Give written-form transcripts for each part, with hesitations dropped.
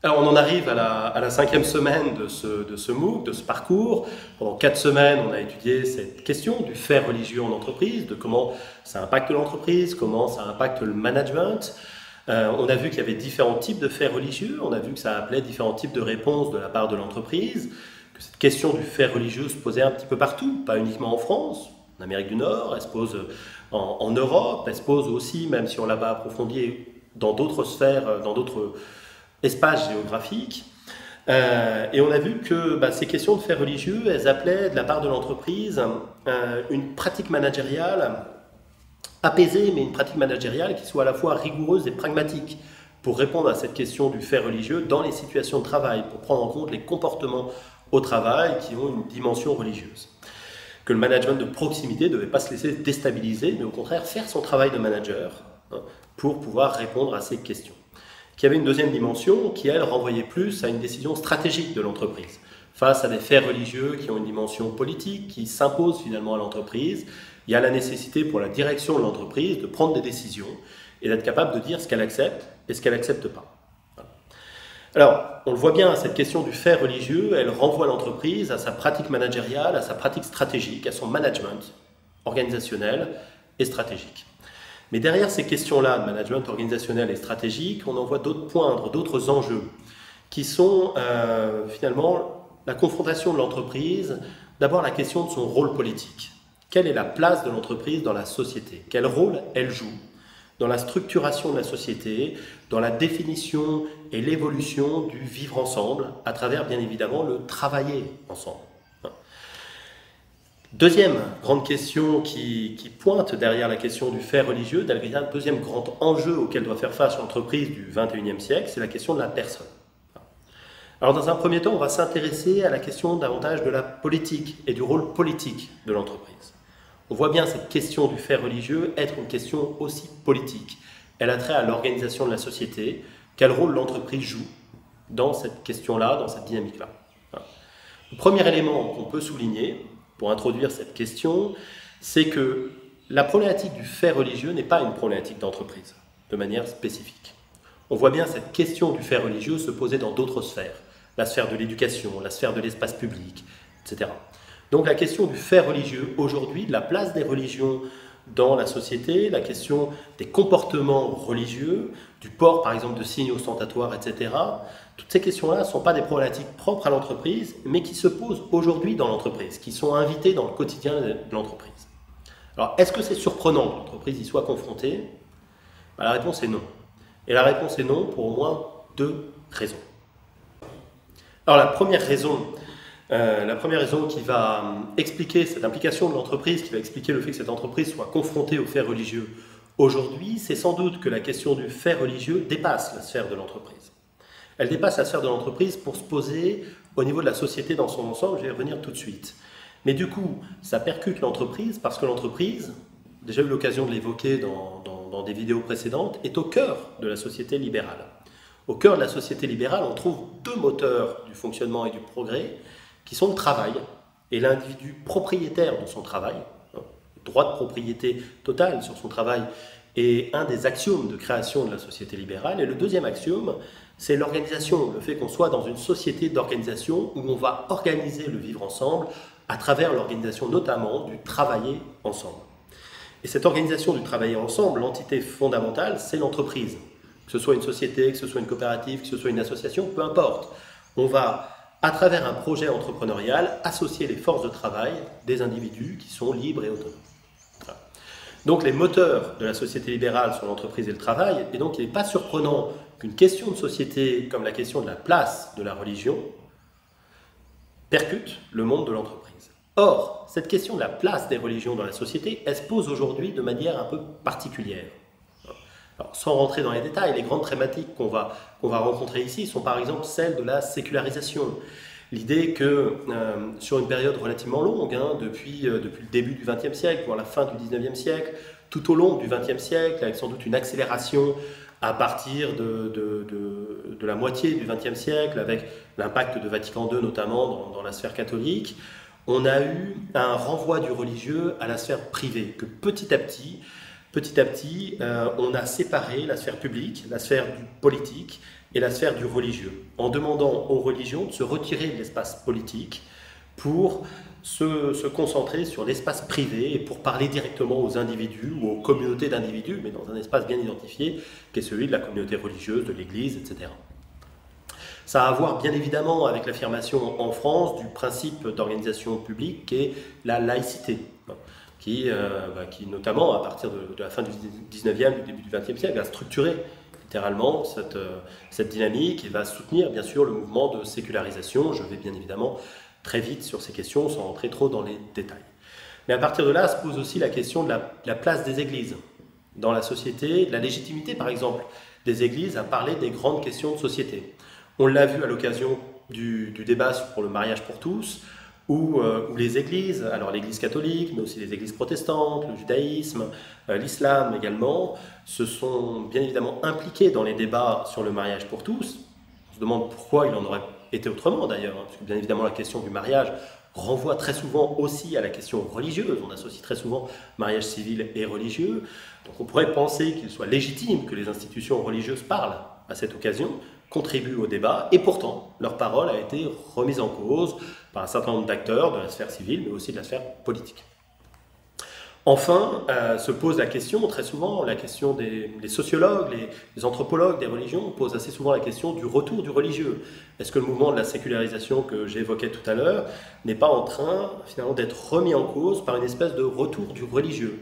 Alors on en arrive à la 5e semaine de ce MOOC, de ce parcours. Pendant 4 semaines, on a étudié cette question du fait religieux en entreprise, de comment ça impacte l'entreprise, comment ça impacte le management. On a vu qu'il y avait différents types de faits religieux, on a vu que ça appelait différents types de réponses de la part de l'entreprise, que cette question du fait religieux se posait un petit peu partout, pas uniquement en France, en Amérique du Nord, elle se pose en Europe, elle se pose aussi, même si on l'a pas approfondi, dans d'autres sphères, dans d'autres espaces géographiques. Et on a vu que ces questions de faits religieux, elles appelaient de la part de l'entreprise une pratique managériale apaisée, mais une pratique managériale qui soit à la fois rigoureuse et pragmatique pour répondre à cette question du fait religieux dans les situations de travail, pour prendre en compte les comportements au travail qui ont une dimension religieuse. Que le management de proximité ne devait pas se laisser déstabiliser, mais au contraire faire son travail de manager pour pouvoir répondre à ces questions. Qu'il y avait une deuxième dimension qui, elle, renvoyait plus à une décision stratégique de l'entreprise. Face à des faits religieux qui ont une dimension politique, qui s'imposent finalement à l'entreprise, il y a la nécessité pour la direction de l'entreprise de prendre des décisions et d'être capable de dire ce qu'elle accepte et ce qu'elle n'accepte pas. Voilà. Alors, on le voit bien, cette question du fait religieux, elle renvoie l'entreprise à sa pratique managériale, à sa pratique stratégique, à son management organisationnel et stratégique. Mais derrière ces questions-là de management organisationnel et stratégique, on en voit d'autres poindres, d'autres enjeux, qui sont finalement la confrontation de l'entreprise, d'abord la question de son rôle politique. Quelle est la place de l'entreprise dans la société? Quel rôle elle joue dans la structuration de la société, dans la définition et l'évolution du vivre ensemble, à travers bien évidemment le travailler ensemble. Deuxième grande question qui pointe derrière la question du fait religieux, deuxième grand enjeu auquel doit faire face l'entreprise du XXIe siècle, c'est la question de la personne. Alors dans un premier temps, on va s'intéresser à la question davantage de la politique et du rôle politique de l'entreprise. On voit bien cette question du fait religieux être une question aussi politique. Elle a trait à l'organisation de la société, quel rôle l'entreprise joue dans cette question-là, dans cette dynamique-là. Le premier élément qu'on peut souligner pour introduire cette question, c'est que la problématique du fait religieux n'est pas une problématique d'entreprise, de manière spécifique. On voit bien cette question du fait religieux se poser dans d'autres sphères, la sphère de l'éducation, la sphère de l'espace public, etc. Donc la question du fait religieux aujourd'hui, de la place des religions dans la société, la question des comportements religieux, du port par exemple de signes ostentatoires, etc. Toutes ces questions-là ne sont pas des problématiques propres à l'entreprise, mais qui se posent aujourd'hui dans l'entreprise, qui sont invitées dans le quotidien de l'entreprise. Alors, est-ce que c'est surprenant que l'entreprise y soit confrontée? La réponse est non. Et la réponse est non pour au moins 2 raisons. Alors, la première raison qui va expliquer cette implication de l'entreprise, qui va expliquer le fait que cette entreprise soit confrontée aux faits religieux aujourd'hui, c'est sans doute que la question du fait religieux dépasse la sphère de l'entreprise. Elle dépasse la sphère de l'entreprise pour se poser au niveau de la société dans son ensemble, je vais y revenir tout de suite. Mais du coup, ça percute l'entreprise parce que l'entreprise, déjà eu l'occasion de l'évoquer dans des vidéos précédentes, est au cœur de la société libérale. Au cœur de la société libérale, on trouve 2 moteurs du fonctionnement et du progrès, qui sont le travail et l'individu propriétaire de son travail, le droit de propriété totale sur son travail est un des axiomes de création de la société libérale. Et le deuxième axiome, c'est l'organisation, le fait qu'on soit dans une société d'organisation où on va organiser le vivre ensemble à travers l'organisation notamment du travailler ensemble. Et cette organisation du travailler ensemble, l'entité fondamentale, c'est l'entreprise. Que ce soit une société, que ce soit une coopérative, que ce soit une association, peu importe. On va, à travers un projet entrepreneurial, associer les forces de travail des individus qui sont libres et autonomes. Voilà. Donc les moteurs de la société libérale sont l'entreprise et le travail, et donc il n'est pas surprenant qu'une question de société comme la question de la place de la religion percute le monde de l'entreprise. Or, cette question de la place des religions dans la société, elle se pose aujourd'hui de manière un peu particulière. Alors, sans rentrer dans les détails, les grandes thématiques qu'on va rencontrer ici sont par exemple celles de la sécularisation. L'idée que sur une période relativement longue, depuis le début du XXe siècle, voire la fin du XIXe siècle, tout au long du XXe siècle, avec sans doute une accélération à partir de la moitié du XXe siècle, avec l'impact de Vatican II notamment dans la sphère catholique, on a eu un renvoi du religieux à la sphère privée, que petit à petit, petit à petit, on a séparé la sphère publique, la sphère du politique et la sphère du religieux, en demandant aux religions de se retirer de l'espace politique pour se concentrer sur l'espace privé et pour parler directement aux individus ou aux communautés d'individus, mais dans un espace bien identifié, qui est celui de la communauté religieuse, de l'Église, etc. Ça a à voir bien évidemment avec l'affirmation en France du principe d'organisation publique qui est la laïcité, qui notamment à partir de la fin du 19e, du début du 20e siècle, va structurer littéralement cette dynamique et va soutenir bien sûr le mouvement de sécularisation. Je vais bien évidemment très vite sur ces questions sans rentrer trop dans les détails. Mais à partir de là se pose aussi la question de la place des églises dans la société, de la légitimité par exemple des églises à parler des grandes questions de société. On l'a vu à l'occasion du débat pour le mariage pour tous, où les églises, alors l'église catholique, mais aussi les églises protestantes, le judaïsme, l'islam également, se sont bien évidemment impliqués dans les débats sur le mariage pour tous. On se demande pourquoi il en aurait été autrement d'ailleurs, parce que bien évidemment la question du mariage renvoie très souvent aussi à la question religieuse. On associe très souvent mariage civil et religieux. Donc on pourrait penser qu'il soit légitime que les institutions religieuses parlent à cette occasion, contribuent au débat, et pourtant leur parole a été remise en cause par un certain nombre d'acteurs de la sphère civile, mais aussi de la sphère politique. Enfin, se pose la question, très souvent, la question des sociologues, les anthropologues des religions posent assez souvent la question du retour du religieux. Est-ce que le mouvement de la sécularisation que j'évoquais tout à l'heure n'est pas en train finalement d'être remis en cause par une espèce de retour du religieux,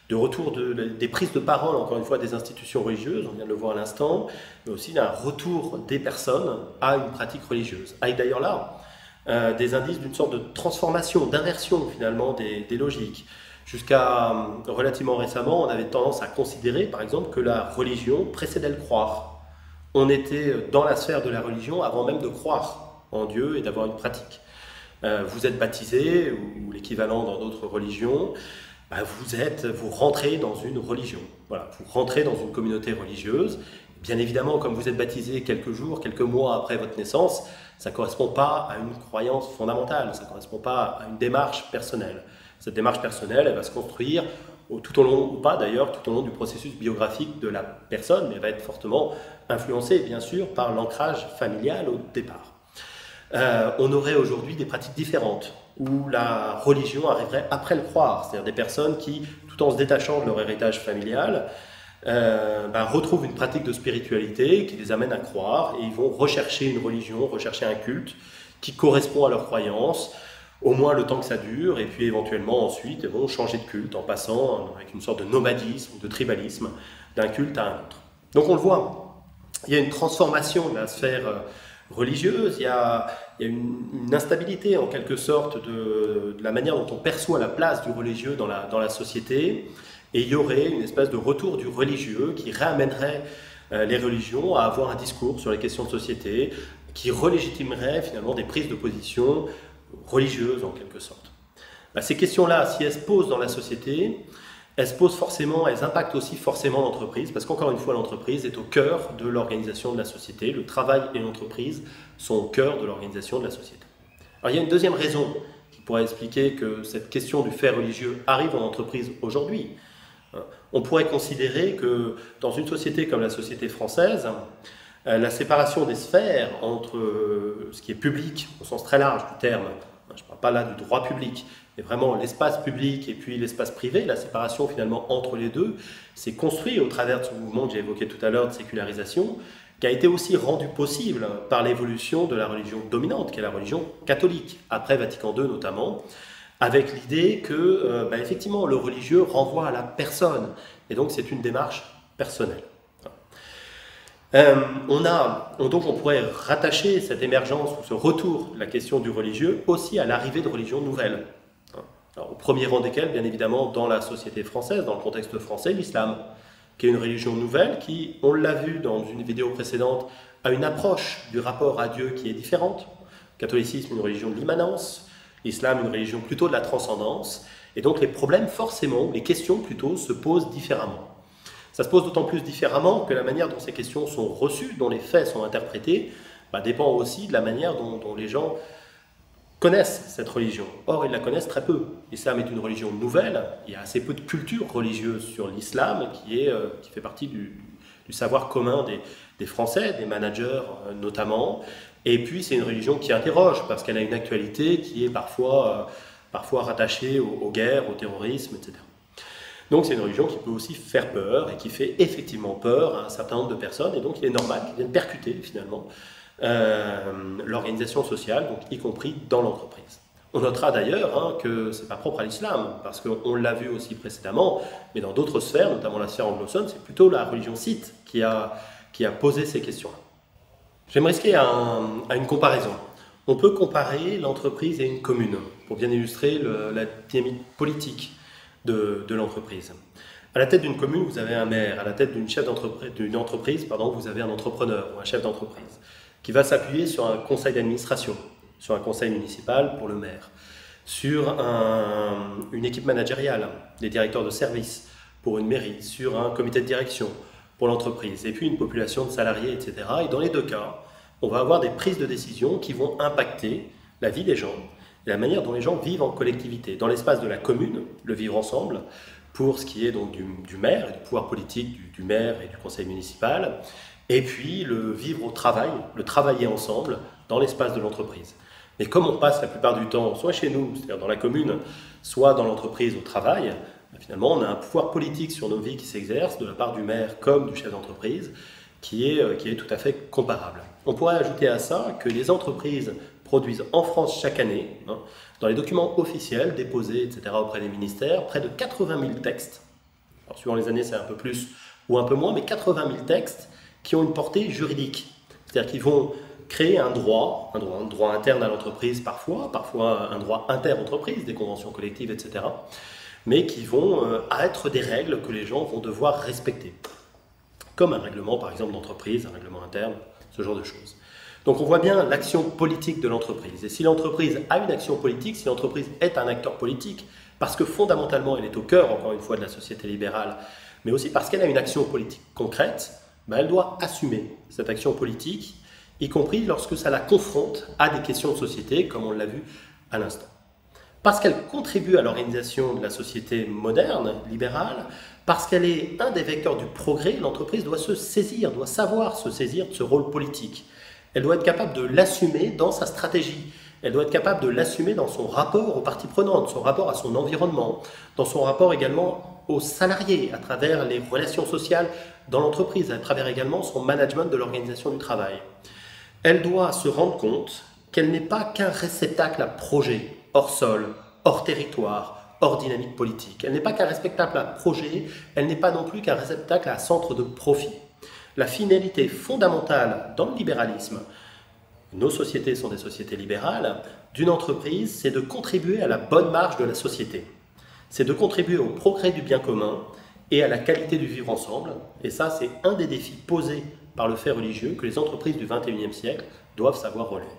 de retour des prises de parole, encore une fois, des institutions religieuses, on vient de le voir à l'instant, mais aussi d'un retour des personnes à une pratique religieuse. Avec d'ailleurs là des indices d'une sorte de transformation, d'inversion finalement des logiques. Jusqu'à relativement récemment, on avait tendance à considérer, par exemple, que la religion précédait le croire. On était dans la sphère de la religion avant même de croire en Dieu et d'avoir une pratique. Vous êtes baptisé, ou l'équivalent dans d'autres religions, vous rentrez dans une religion. Voilà, vous rentrez dans une communauté religieuse. Bien évidemment, comme vous êtes baptisé quelques jours, quelques mois après votre naissance, ça ne correspond pas à une croyance fondamentale, ça ne correspond pas à une démarche personnelle. Cette démarche personnelle, elle va se construire tout au long, ou pas d'ailleurs, tout au long du processus biographique de la personne, mais elle va être fortement influencée, bien sûr, par l'ancrage familial au départ. On aurait aujourd'hui des pratiques différentes, où la religion arriverait après le croire, c'est-à-dire des personnes qui, tout en se détachant de leur héritage familial, retrouvent une pratique de spiritualité qui les amène à croire, et ils vont rechercher une religion, rechercher un culte qui correspond à leurs croyances, au moins le temps que ça dure, et puis éventuellement ensuite ils vont changer de culte en passant avec une sorte de nomadisme, de tribalisme, d'un culte à un autre. Donc on le voit, il y a une transformation de la sphère religieuse, il y a une instabilité en quelque sorte de la manière dont on perçoit la place du religieux dans la société, et il y aurait une espèce de retour du religieux qui réamènerait les religions à avoir un discours sur les questions de société, qui relégitimerait finalement des prises de position religieuses en quelque sorte. Ces questions-là, si elles se posent dans la société, elles se posent forcément, elles impactent aussi forcément l'entreprise, parce qu'encore une fois, l'entreprise est au cœur de l'organisation de la société. Le travail et l'entreprise sont au cœur de l'organisation de la société. Alors il y a une deuxième raison qui pourrait expliquer que cette question du fait religieux arrive en entreprise aujourd'hui. On pourrait considérer que dans une société comme la société française, la séparation des sphères entre ce qui est public, au sens très large du terme, je ne parle pas là du droit public, mais vraiment l'espace public et puis l'espace privé, la séparation finalement entre les deux, s'est construit au travers de ce mouvement que j'ai évoqué tout à l'heure de sécularisation, qui a été aussi rendu possible par l'évolution de la religion dominante, qui est la religion catholique, après Vatican II notamment, avec l'idée que effectivement le religieux renvoie à la personne, et donc c'est une démarche personnelle. Donc on pourrait rattacher cette émergence ou ce retour de la question du religieux aussi à l'arrivée de religions nouvelles. Alors, au premier rang desquelles, bien évidemment, dans la société française, dans le contexte français, l'islam, qui est une religion nouvelle qui, on l'a vu dans une vidéo précédente, a une approche du rapport à Dieu qui est différente. Le catholicisme, une religion de l'immanence, l'islam, une religion plutôt de la transcendance, et donc les problèmes forcément, les questions plutôt, se posent différemment. Ça se pose d'autant plus différemment que la manière dont ces questions sont reçues, dont les faits sont interprétés, dépend aussi de la manière dont les gens connaissent cette religion. Or, ils la connaissent très peu. L'islam est une religion nouvelle, il y a assez peu de culture religieuse sur l'islam qui fait partie du savoir commun des Français, des managers notamment. Et puis, c'est une religion qui interroge, parce qu'elle a une actualité qui est parfois rattachée aux guerres, au terrorisme, etc. Donc, c'est une religion qui peut aussi faire peur, et qui fait effectivement peur à un certain nombre de personnes, et donc il est normal qu'elle vienne percuter, finalement, l'organisation sociale, donc y compris dans l'entreprise. On notera d'ailleurs que ce n'est pas propre à l'islam, parce qu'on l'a vu aussi précédemment, mais dans d'autres sphères, notamment la sphère anglo-saxonne, c'est plutôt la religion scythe qui a posé ces questions-là. Je vais me risquer à une comparaison. On peut comparer l'entreprise et une commune, pour bien illustrer la dynamique politique de l'entreprise. À la tête d'une commune, vous avez un maire. À la tête d'une entreprise, vous avez un entrepreneur ou un chef d'entreprise qui va s'appuyer sur un conseil d'administration, sur un conseil municipal pour le maire, sur une équipe managériale, des directeurs de service pour une mairie, sur un comité de direction pour l'entreprise, et puis une population de salariés, etc. Et dans les deux cas, on va avoir des prises de décision qui vont impacter la vie des gens et la manière dont les gens vivent en collectivité. Dans l'espace de la commune, le vivre ensemble, pour ce qui est donc du maire et du pouvoir politique du maire et du conseil municipal, et puis le vivre au travail, le travailler ensemble dans l'espace de l'entreprise. Mais comme on passe la plupart du temps soit chez nous, c'est-à-dire dans la commune, soit dans l'entreprise au travail, finalement on a un pouvoir politique sur nos vies qui s'exerce de la part du maire comme du chef d'entreprise qui est tout à fait comparable. On pourrait ajouter à ça que les entreprises produisent en France chaque année, dans les documents officiels déposés, etc., auprès des ministères, près de 80 000 textes. Alors, suivant les années, c'est un peu plus ou un peu moins, mais 80 000 textes qui ont une portée juridique. C'est-à-dire qu'ils vont créer un droit interne à l'entreprise parfois un droit inter-entreprise, des conventions collectives, etc., mais qui vont être des règles que les gens vont devoir respecter. Comme un règlement, par exemple, d'entreprise, un règlement interne, ce genre de choses. Donc on voit bien l'action politique de l'entreprise. Et si l'entreprise a une action politique, si l'entreprise est un acteur politique, parce que fondamentalement elle est au cœur, encore une fois, de la société libérale, mais aussi parce qu'elle a une action politique concrète, elle doit assumer cette action politique, y compris lorsque ça la confronte à des questions de société, comme on l'a vu à l'instant. Parce qu'elle contribue à l'organisation de la société moderne, libérale, parce qu'elle est un des vecteurs du progrès, l'entreprise doit savoir se saisir de ce rôle politique. Elle doit être capable de l'assumer dans sa stratégie. Elle doit être capable de l'assumer dans son rapport aux parties prenantes, son rapport à son environnement, dans son rapport également aux salariés, à travers les relations sociales dans l'entreprise, à travers également son management de l'organisation du travail. Elle doit se rendre compte qu'elle n'est pas qu'un réceptacle à projet, hors sol, hors territoire, hors dynamique politique. Elle n'est pas qu'un réceptacle à projet, elle n'est pas non plus qu'un réceptacle à centre de profit. La finalité fondamentale dans le libéralisme, nos sociétés sont des sociétés libérales, d'une entreprise, c'est de contribuer à la bonne marche de la société. C'est de contribuer au progrès du bien commun et à la qualité du vivre ensemble. Et ça, c'est un des défis posés par le fait religieux que les entreprises du XXIe siècle doivent savoir relever.